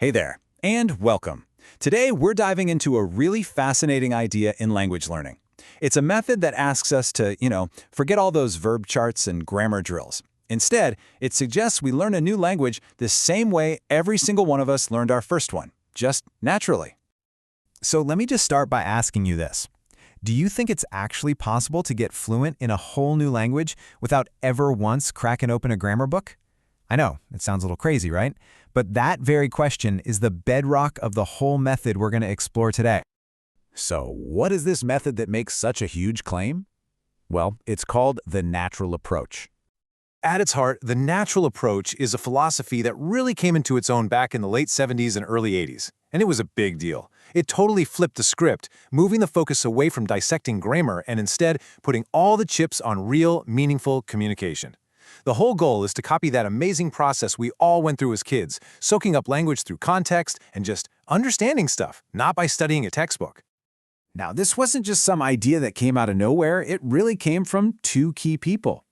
Hey there, and welcome. Today, we're diving into a really fascinating idea in language learning. It's a method that asks us to, forget all those verb charts and grammar drills. Instead, it suggests we learn a new language the same way every single one of us learned our first one, just naturally. So let me just start by asking you this. Do you think it's actually possible to get fluent in a whole new language without ever once cracking open a grammar book? I know, it sounds a little crazy, right? But that very question is the bedrock of the whole method we're going to explore today. So, what is this method that makes such a huge claim? Well, it's called the natural approach. At its heart, the natural approach is a philosophy that really came into its own back in the late 70s and early 80s. And it was a big deal. It totally flipped the script, moving the focus away from dissecting grammar and instead putting all the chips on real, meaningful communication. The whole goal is to copy that amazing process we all went through as kids, soaking up language through context and just understanding stuff, not by studying a textbook. Now, this wasn't just some idea that came out of nowhere. It really came from two key people.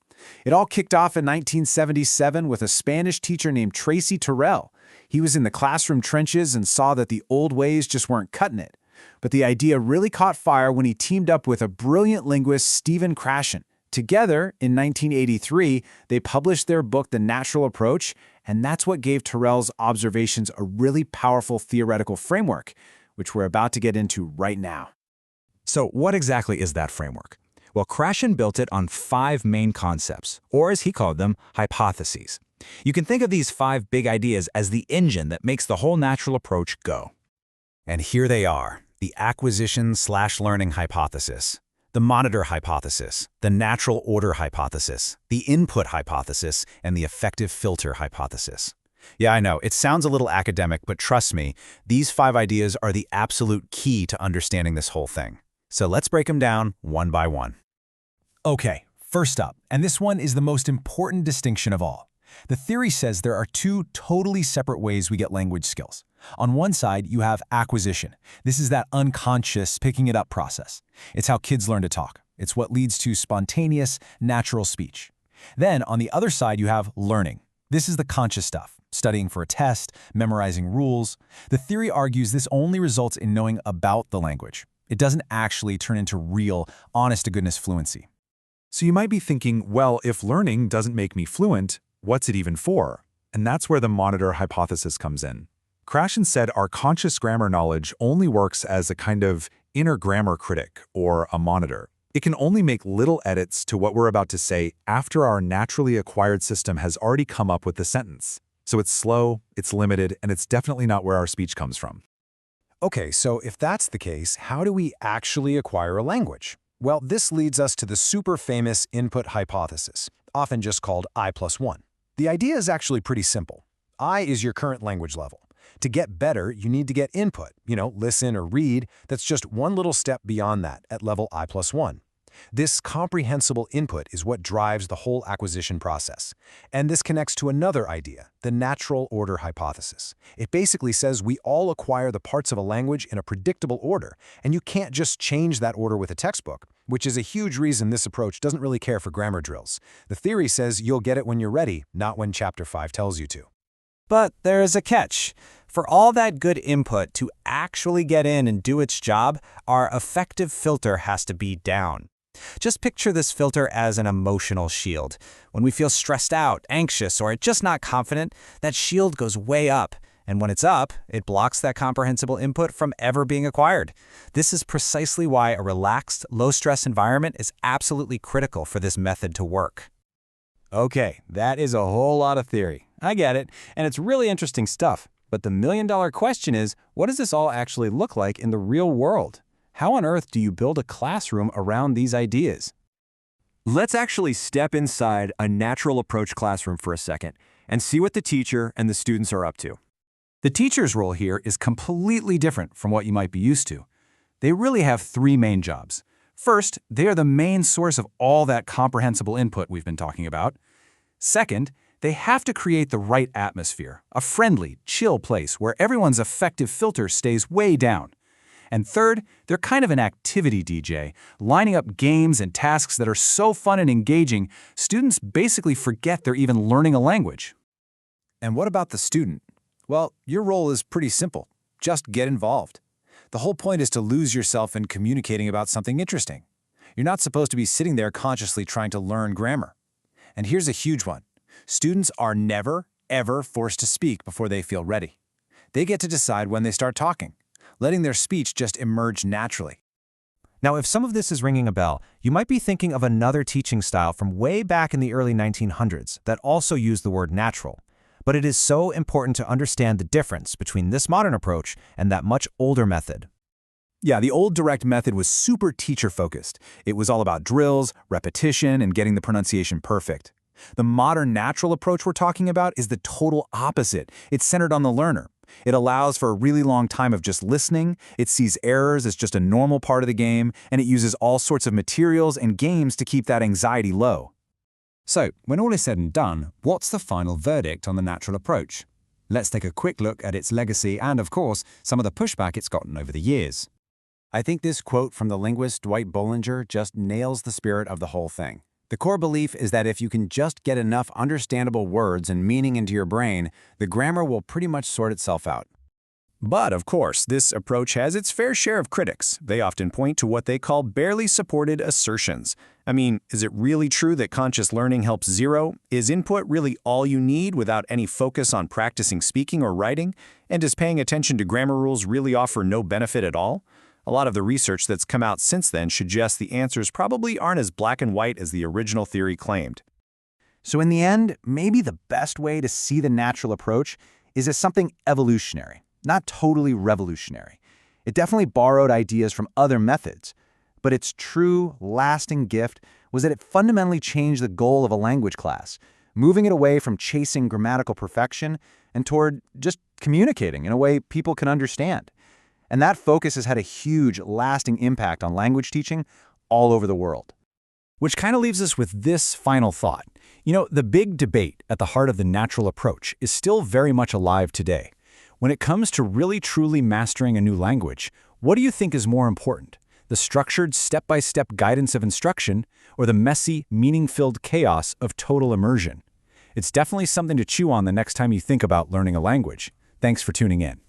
It all kicked off in 1977 with a Spanish teacher named Tracy Terrell. He was in the classroom trenches and saw that the old ways just weren't cutting it. But the idea really caught fire when he teamed up with a brilliant linguist, Stephen Krashen. Together, in 1983, they published their book, The Natural Approach, and that's what gave Terrell's observations a really powerful theoretical framework, which we're about to get into right now. So what exactly is that framework? Well, Krashen built it on 5 main concepts, or as he called them, hypotheses. You can think of these 5 big ideas as the engine that makes the whole natural approach go. And here they are, the acquisition/learning hypothesis, the monitor hypothesis, the natural order hypothesis, the input hypothesis, and the effective filter hypothesis. Yeah, I know, it sounds a little academic, but trust me, these 5 ideas are the absolute key to understanding this whole thing. So let's break them down one by one. Okay, first up, and this one is the most important distinction of all. The theory says there are 2 totally separate ways we get language skills. On one side, you have acquisition. This is that unconscious picking it up process. It's how kids learn to talk. It's what leads to spontaneous, natural speech. Then, on the other side, you have learning. This is the conscious stuff, studying for a test, memorizing rules. The theory argues this only results in knowing about the language. It doesn't actually turn into real, honest-to-goodness fluency. So you might be thinking, well, if learning doesn't make me fluent, what's it even for? And that's where the monitor hypothesis comes in. Krashen said our conscious grammar knowledge only works as a kind of inner grammar critic, or a monitor. It can only make little edits to what we're about to say after our naturally acquired system has already come up with the sentence. So it's slow, it's limited, and it's definitely not where our speech comes from. Okay, so if that's the case, how do we actually acquire a language? Well, this leads us to the super famous input hypothesis, often just called I+1. The idea is actually pretty simple. I is your current language level. To get better, you need to get input, listen or read, that's just one little step beyond that at level I+1. This comprehensible input is what drives the whole acquisition process. And this connects to another idea, the natural order hypothesis. It basically says we all acquire the parts of a language in a predictable order, and you can't just change that order with a textbook, which is a huge reason this approach doesn't really care for grammar drills. The theory says you'll get it when you're ready, not when Chapter 5 tells you to. But there is a catch. For all that good input to actually get in and do its job, our effective filter has to be down. Just picture this filter as an emotional shield. When we feel stressed out, anxious, or just not confident, that shield goes way up. And when it's up, it blocks that comprehensible input from ever being acquired. This is precisely why a relaxed, low-stress environment is absolutely critical for this method to work. Okay, that is a whole lot of theory. I get it, and it's really interesting stuff. But the million-dollar question is, what does this all actually look like in the real world? How on earth do you build a classroom around these ideas? Let's actually step inside a natural approach classroom for a second and see what the teacher and the students are up to. The teacher's role here is completely different from what you might be used to. They really have 3 main jobs. First, they are the main source of all that comprehensible input we've been talking about. Second, they have to create the right atmosphere, a friendly, chill place where everyone's effective filter stays way down. And third, they're kind of an activity DJ, lining up games and tasks that are so fun and engaging, students basically forget they're even learning a language. And what about the student? Well, your role is pretty simple. Just get involved. The whole point is to lose yourself in communicating about something interesting. You're not supposed to be sitting there consciously trying to learn grammar. And here's a huge one. Students are never, ever forced to speak before they feel ready. They get to decide when they start talking, letting their speech just emerge naturally. Now, if some of this is ringing a bell, you might be thinking of another teaching style from way back in the early 1900s that also used the word natural. But it is so important to understand the difference between this modern approach and that much older method. Yeah, the old direct method was super teacher-focused. It was all about drills, repetition, and getting the pronunciation perfect. The modern natural approach we're talking about is the total opposite. It's centered on the learner. It allows for a really long time of just listening, it sees errors as just a normal part of the game, and it uses all sorts of materials and games to keep that anxiety low. So, when all is said and done, what's the final verdict on the natural approach? Let's take a quick look at its legacy and, of course, some of the pushback it's gotten over the years. I think this quote from the linguist Dwight Bollinger just nails the spirit of the whole thing. The core belief is that if you can just get enough understandable words and meaning into your brain, the grammar will pretty much sort itself out. But, of course, this approach has its fair share of critics. They often point to what they call barely supported assertions. I mean, is it really true that conscious learning helps zero? Is input really all you need without any focus on practicing speaking or writing? And does paying attention to grammar rules really offer no benefit at all? A lot of the research that's come out since then suggests the answers probably aren't as black and white as the original theory claimed. So in the end, maybe the best way to see the natural approach is as something evolutionary, not totally revolutionary. It definitely borrowed ideas from other methods, but its true, lasting gift was that it fundamentally changed the goal of a language class, moving it away from chasing grammatical perfection and toward just communicating in a way people can understand. And that focus has had a huge, lasting impact on language teaching all over the world. Which kind of leaves us with this final thought. You know, the big debate at the heart of the natural approach is still very much alive today. When it comes to really truly mastering a new language, what do you think is more important? The structured, step-by-step guidance of instruction, or the messy, meaning-filled chaos of total immersion? It's definitely something to chew on the next time you think about learning a language. Thanks for tuning in.